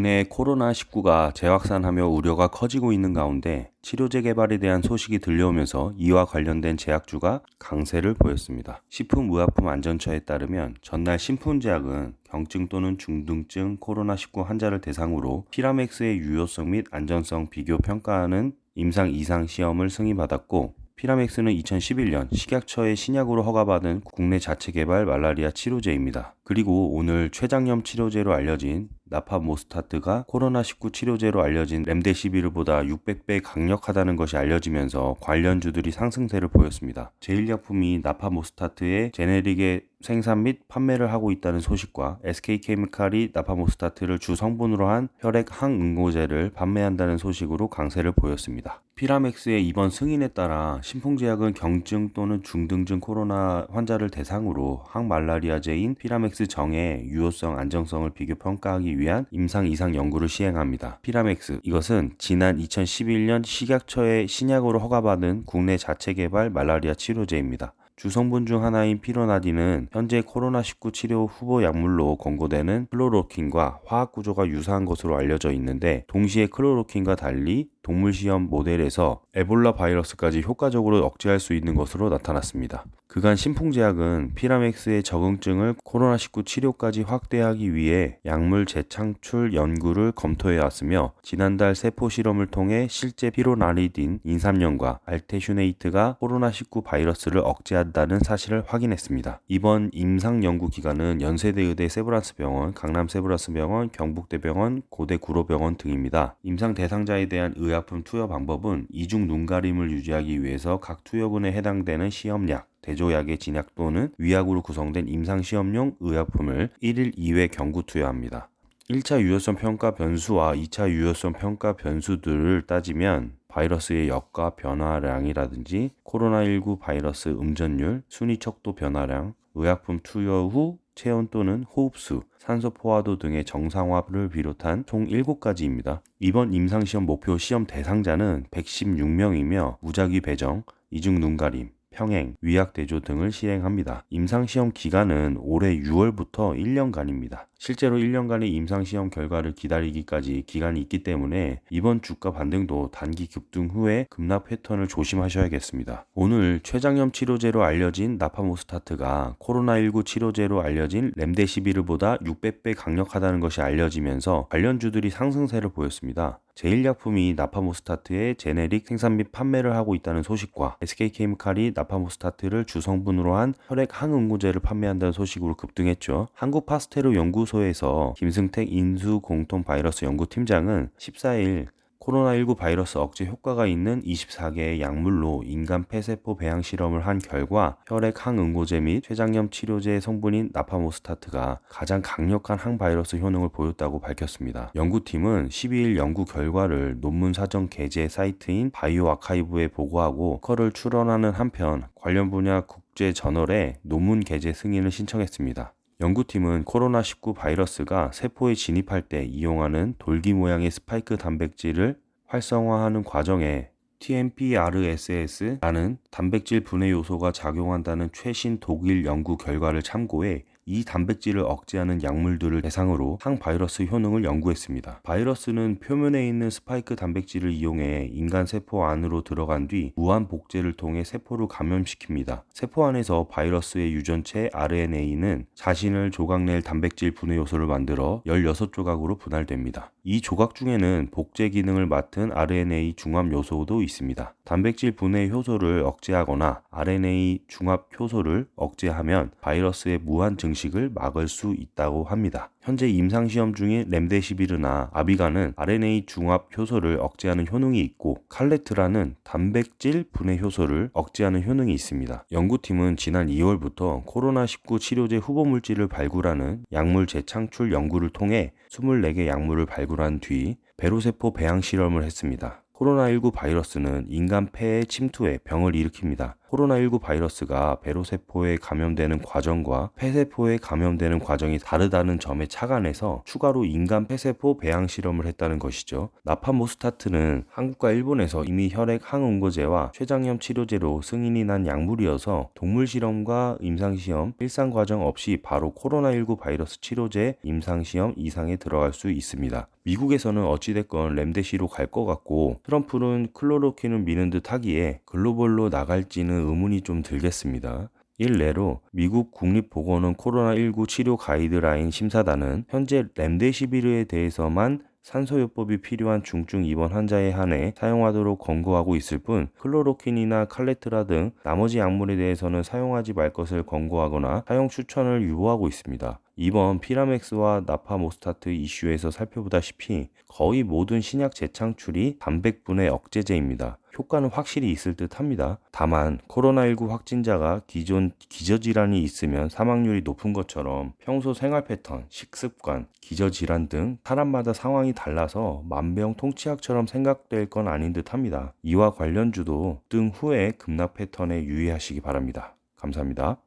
국내에 코로나19가 재확산하며 우려가 커지고 있는 가운데 치료제 개발에 대한 소식이 들려오면서 이와 관련된 제약주가 강세를 보였습니다. 식품의약품안전처에 따르면 전날 신풍제약은 경증 또는 중등증 코로나19 환자를 대상으로 피라맥스의 유효성 및 안전성 비교 평가하는 임상 2상 시험을 승인받았고, 피라맥스는 2011년 식약처의 신약으로 허가받은 국내 자체 개발 말라리아 치료제입니다. 그리고 오늘 췌장염 치료제로 알려진 나파모스타트가 코로나19 치료제로 알려진 렘데시비르보다 600배 강력하다는 것이 알려지면서 관련주들이 상승세를 보였습니다. 제일약품이 나파모스타트의 제네릭의 생산 및 판매를 하고 있다는 소식과 SK케미칼이 나파모스타트를 주 성분으로 한 혈액 항응고제를 판매한다는 소식으로 강세를 보였습니다. 피라맥스의 이번 승인에 따라 신풍제약은 경증 또는 중등증 코로나 환자를 대상으로 항말라리아제인 피라맥스 정의 유효성, 안정성을 비교 평가하기 위한 임상 2상 연구를 시행합니다. 피라맥스, 이것은 지난 2011년 식약처의 신약으로 허가받은 국내 자체 개발 말라리아 치료제입니다. 주성분 중 하나인 피로나딘은 현재 코로나19 치료 후보 약물로 권고되는 클로로킨과 화학 구조가 유사한 것으로 알려져 있는데, 동시에 클로로킨과 달리 동물 시험 모델에서 에볼라 바이러스까지 효과적으로 억제할 수 있는 것으로 나타났습니다. 그간 신풍제약은 피라맥스의 적응증을 코로나19 치료까지 확대하기 위해 약물 재창출 연구를 검토해왔으며, 지난달 세포 실험을 통해 실제 피로나리딘 인삼연과 알테슈네이트가 코로나19 바이러스를 억제한다는 사실을 확인했습니다. 이번 임상 연구 기관은 연세대의대 세브란스병원, 강남세브란스병원, 경북대병원, 고대구로병원 등입니다. 임상 대상자에 대한 의약품 투여 방법은 이중 눈가림을 유지하기 위해서 각 투여군에 해당되는 시험약, 대조약의 진약 또는 위약으로 구성된 임상시험용 의약품을 1일 2회 경구 투여합니다. 1차 유효성 평가 변수와 2차 유효성 평가 변수들을 따지면 바이러스의 역과 변화량이라든지 코로나19 바이러스 음전율, 순위 척도 변화량, 의약품 투여 후 체온 또는 호흡수, 산소 포화도 등의 정상화를 비롯한 총 7가지입니다. 이번 임상시험 목표 시험 대상자는 116명이며 무작위 배정, 이중 눈가림, 평행, 위약대조 등을 시행합니다. 임상시험 기간은 올해 6월부터 1년간입니다. 실제로 1년간의 임상시험 결과를 기다리기까지 기간이 있기 때문에 이번 주가 반등도 단기 급등 후에 급락 패턴을 조심하셔야겠습니다. 오늘 췌장염 치료제로 알려진 나파모스타트가 코로나19 치료제로 알려진 렘데시비르보다 600배 강력하다는 것이 알려지면서 관련주들이 상승세를 보였습니다. 제일약품이 나파모스타트의 제네릭 생산 및 판매를 하고 있다는 소식과 SK케미칼이 나파모스타트를 주성분으로 한 혈액 항응고제를 판매한다는 소식으로 급등했죠. 한국파스테르 연구소에서 김승택 인수공통바이러스 연구팀장은 14일 코로나19 바이러스 억제 효과가 있는 24개의 약물로 인간 폐세포 배양 실험을 한 결과 혈액 항응고제 및 췌장염 치료제의 성분인 나파모스타트가 가장 강력한 항바이러스 효능을 보였다고 밝혔습니다. 연구팀은 12일 연구 결과를 논문 사전 게재 사이트인 바이오아카이브에 보고하고 커를 출원하는 한편 관련 분야 국제 저널에 논문 게재 승인을 신청했습니다. 연구팀은 코로나19 바이러스가 세포에 진입할 때 이용하는 돌기 모양의 스파이크 단백질을 활성화하는 과정에 TMPRSS라는 단백질 분해 요소가 작용한다는 최신 독일 연구 결과를 참고해 이 단백질을 억제하는 약물들을 대상으로 항바이러스 효능을 연구했습니다. 바이러스는 표면에 있는 스파이크 단백질을 이용해 인간 세포 안으로 들어간 뒤 무한 복제를 통해 세포를 감염시킵니다. 세포 안에서 바이러스의 유전체 RNA는 자신을 조각낼 단백질 분해 요소를 만들어 16조각으로 분할됩니다. 이 조각 중에는 복제 기능을 맡은 RNA 중합 요소도 있습니다. 단백질 분해 효소를 억제하거나 RNA 중합 효소를 억제하면 바이러스의 무한 증식을 막을 수 있다고 합니다. 현재 임상시험 중인 렘데시비르나 아비가는 RNA 중합 효소를 억제하는 효능이 있고 칼레트라는 단백질 분해 효소를 억제하는 효능이 있습니다. 연구팀은 지난 2월부터 코로나19 치료제 후보물질을 발굴하는 약물 재창출 연구를 통해 24개 약물을 발굴한 뒤 배로세포 배양 실험을 했습니다. 코로나19 바이러스는 인간 폐에 침투해 병을 일으킵니다. 코로나19 바이러스가 배로세포에 감염되는 과정과 폐세포에 감염되는 과정이 다르다는 점에 착안해서 추가로 인간 폐세포 배양 실험을 했다는 것이죠. 나파모스타트는 한국과 일본에서 이미 혈액 항응고제와 췌장염 치료제로 승인이 난 약물이어서 동물 실험과 임상시험, 일상 과정 없이 바로 코로나19 바이러스 치료제 임상시험 이상에 들어갈 수 있습니다. 미국에서는 어찌됐건 렘데시로 갈 것 같고 트럼프는 클로로퀸을 미는 듯 하기에 글로벌로 나갈지는 의문이 좀 들겠습니다. 일례로 미국 국립보건원 코로나19 치료 가이드라인 심사단은 현재 렘데시비르에 대해서만 산소요법이 필요한 중증 입원 환자에 한해 사용하도록 권고하고 있을 뿐 클로로퀸이나 칼레트라 등 나머지 약물에 대해서는 사용하지 말 것을 권고하거나 사용 추천을 유보하고 있습니다. 이번 피라맥스와 나파모스타트 이슈에서 살펴보다시피 거의 모든 신약 재창출이 단백분해 억제제입니다. 효과는 확실히 있을 듯 합니다. 다만 코로나19 확진자가 기존 기저질환이 있으면 사망률이 높은 것처럼 평소 생활 패턴, 식습관, 기저질환 등 사람마다 상황이 달라서 만병통치약처럼 생각될 건 아닌 듯 합니다. 이와 관련주도 등 후에 급락 패턴에 유의하시기 바랍니다. 감사합니다.